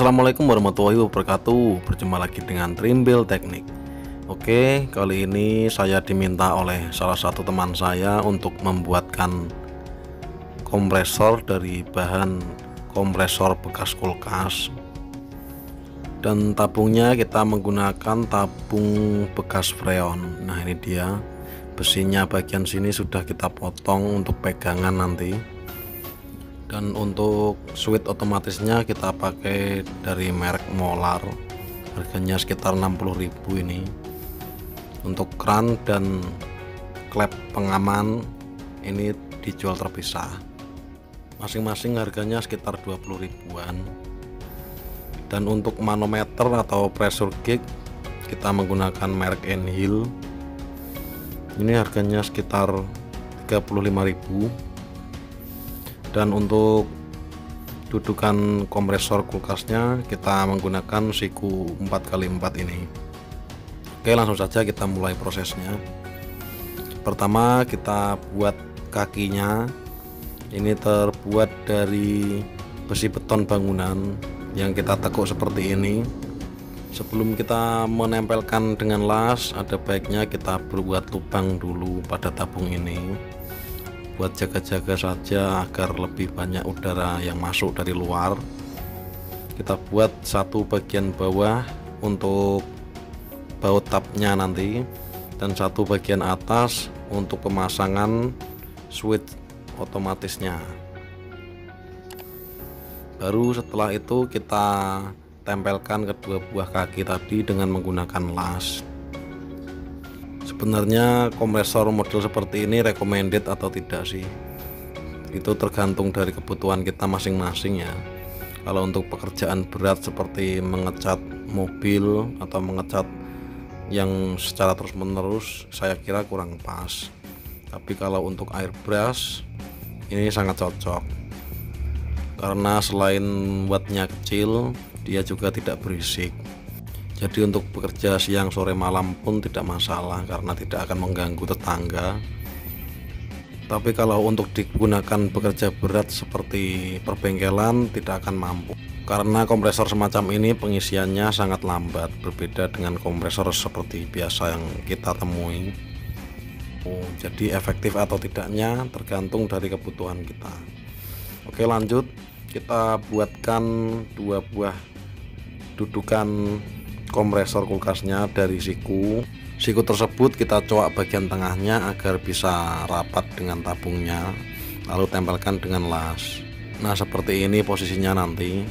Assalamualaikum warahmatullahi wabarakatuh. Berjumpa lagi dengan Trimble Teknik. Oke, kali ini saya diminta oleh salah satu teman saya untuk membuatkan kompresor dari bahan kompresor bekas kulkas. Dan tabungnya kita menggunakan tabung bekas freon. Nah, ini dia. Besinya bagian sini sudah kita potong untuk pegangan nanti. Dan untuk switch otomatisnya kita pakai dari merek Molar, harganya sekitar 60.000 ini. Untuk kran dan klep pengaman ini dijual terpisah, masing-masing harganya sekitar 20 ribuan. Dan untuk manometer atau pressure gauge kita menggunakan merek Enhil, ini harganya sekitar 35.000. Dan untuk dudukan kompresor kulkasnya kita menggunakan siku 4x4 ini. Oke, langsung saja kita mulai prosesnya. Pertama kita buat kakinya. Ini terbuat dari besi beton bangunan yang kita tekuk seperti ini. Sebelum kita menempelkan dengan las, ada baiknya kita berbuat lubang dulu pada tabung ini, buat jaga-jaga saja agar lebih banyak udara yang masuk dari luar. Kita buat satu bagian bawah untuk baut tabnya nanti, dan satu bagian atas untuk pemasangan switch otomatisnya. Baru setelah itu kita tempelkan kedua buah kaki tadi dengan menggunakan las. Sebenarnya kompresor model seperti ini recommended atau tidak sih, itu tergantung dari kebutuhan kita masing-masing ya. Kalau untuk pekerjaan berat seperti mengecat mobil atau mengecat yang secara terus menerus, saya kira kurang pas. Tapi kalau untuk airbrush ini sangat cocok, karena selain wattnya kecil, dia juga tidak berisik. Jadi untuk bekerja siang, sore, malam pun tidak masalah karena tidak akan mengganggu tetangga. Tapi kalau untuk digunakan bekerja berat seperti perbengkelan tidak akan mampu, karena kompresor semacam ini pengisiannya sangat lambat, berbeda dengan kompresor seperti biasa yang kita temui. Jadi efektif atau tidaknya tergantung dari kebutuhan kita. Oke, lanjut kita buatkan dua buah dudukan kompresor kulkasnya dari siku. Siku tersebut kita coak bagian tengahnya agar bisa rapat dengan tabungnya, lalu tempelkan dengan las. Nah, seperti ini posisinya nanti.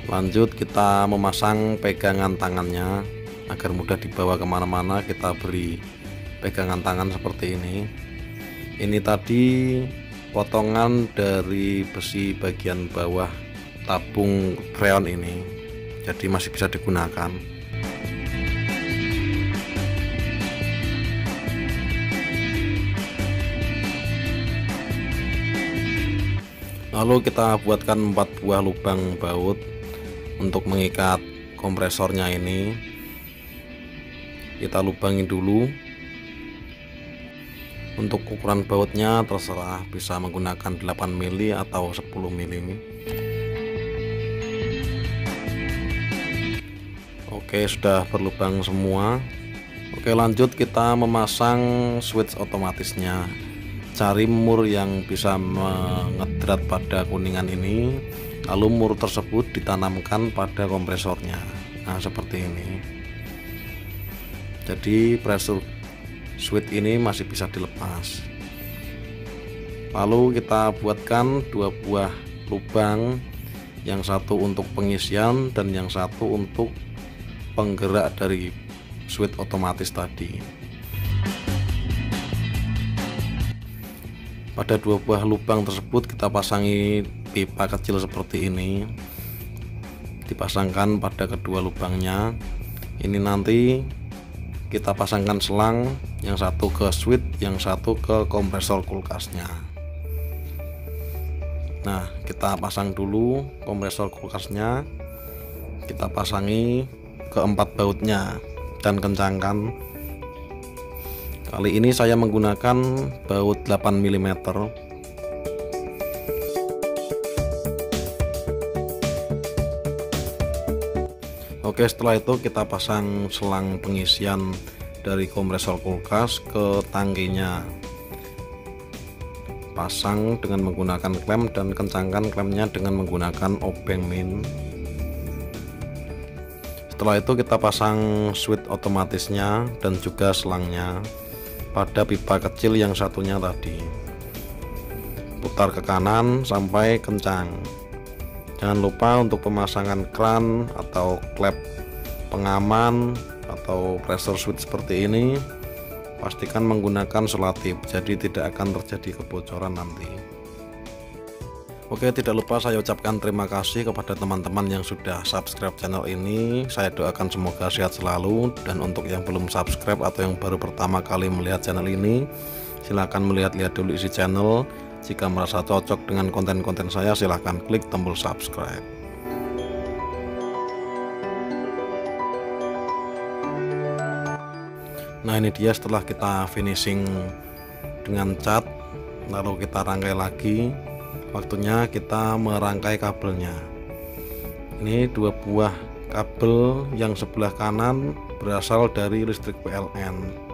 Lanjut kita memasang pegangan tangannya agar mudah dibawa kemana-mana. Kita beri pegangan tangan seperti ini. Ini tadi potongan dari besi bagian bawah tabung freon ini, jadi masih bisa digunakan. Lalu kita buatkan 4 buah lubang baut untuk mengikat kompresornya ini. Kita lubangi dulu. Untuk ukuran bautnya terserah, bisa menggunakan 8 mili atau 10 mili. Oke, sudah berlubang semua. Oke, lanjut kita memasang switch otomatisnya. Cari mur yang bisa mengedrat pada kuningan ini, lalu mur tersebut ditanamkan pada kompresornya. Nah, seperti ini. Jadi pressure switch ini masih bisa dilepas. Lalu kita buatkan 2 buah lubang, yang satu untuk pengisian dan yang satu untuk penggerak dari switch otomatis tadi. Pada 2 buah lubang tersebut kita pasangi pipa kecil seperti ini, dipasangkan pada kedua lubangnya. Ini nanti kita pasangkan selang, yang satu ke switch, yang satu ke kompresor kulkasnya. Nah, kita pasang dulu kompresor kulkasnya, kita pasangi ke 4 bautnya dan kencangkan. Kali ini saya menggunakan baut 8 mm. Oke, setelah itu kita pasang selang pengisian dari kompresor kulkas ke tangkinya. Pasang dengan menggunakan klem dan kencangkan klemnya dengan menggunakan obeng min. Setelah itu kita pasang switch otomatisnya dan juga selangnya pada pipa kecil yang satunya tadi. Putar ke kanan sampai kencang. Jangan lupa untuk pemasangan kran atau klep pengaman atau pressure switch seperti ini, pastikan menggunakan selotip, jadi tidak akan terjadi kebocoran nanti. Oke, tidak lupa saya ucapkan terima kasih kepada teman-teman yang sudah subscribe channel ini. Saya doakan semoga sehat selalu, dan untuk yang belum subscribe atau yang baru pertama kali melihat channel ini, silahkan melihat-lihat dulu isi channel. Jika merasa cocok dengan konten-konten saya, silahkan klik tombol subscribe. Nah, ini dia setelah kita finishing dengan cat, lalu kita rangkai lagi. Waktunya kita merangkai kabelnya. Ini dua buah kabel, yang sebelah kanan berasal dari listrik PLN.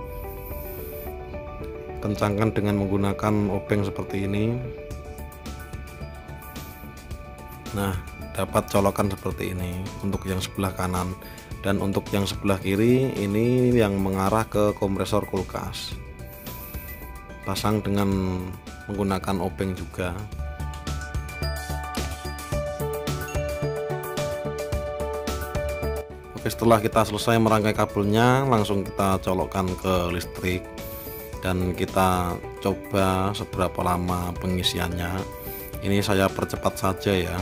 Kencangkan dengan menggunakan obeng seperti ini. Nah, dapat colokan seperti ini untuk yang sebelah kanan, dan untuk yang sebelah kiri ini yang mengarah ke kompresor kulkas. Pasang dengan menggunakan obeng juga. Oke, setelah kita selesai merangkai kabelnya, langsung kita colokkan ke listrik dan kita coba seberapa lama pengisiannya. Ini saya percepat saja ya.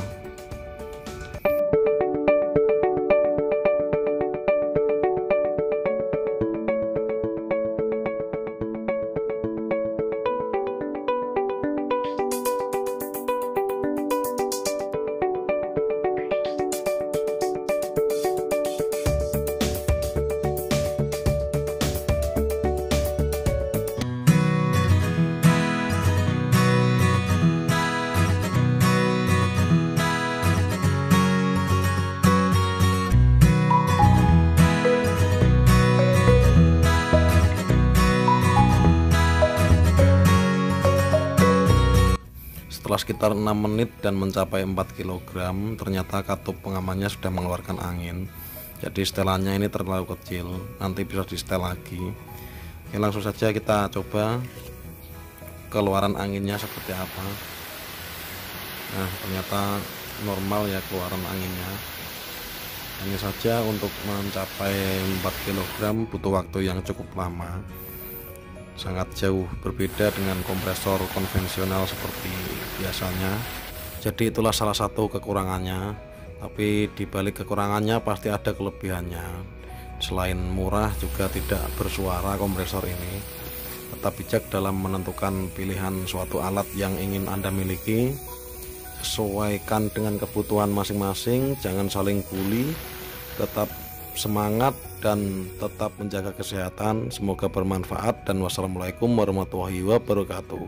Setelah sekitar 6 menit dan mencapai 4 kg, ternyata katup pengamannya sudah mengeluarkan angin. Jadi setelannya ini terlalu kecil, nanti bisa di setel lagi. Oke, langsung saja kita coba keluaran anginnya seperti apa. Nah, ternyata normal ya keluaran anginnya. Hanya saja untuk mencapai 4 kg butuh waktu yang cukup lama. Sangat jauh berbeda dengan kompresor konvensional seperti biasanya. Jadi itulah salah satu kekurangannya. Tapi dibalik kekurangannya pasti ada kelebihannya. Selain murah, juga tidak bersuara kompresor ini. Tetap bijak dalam menentukan pilihan suatu alat yang ingin Anda miliki. Sesuaikan dengan kebutuhan masing-masing, jangan saling bully. Tetap semangat dan tetap menjaga kesehatan. Semoga bermanfaat, dan wassalamualaikum warahmatullahi wabarakatuh.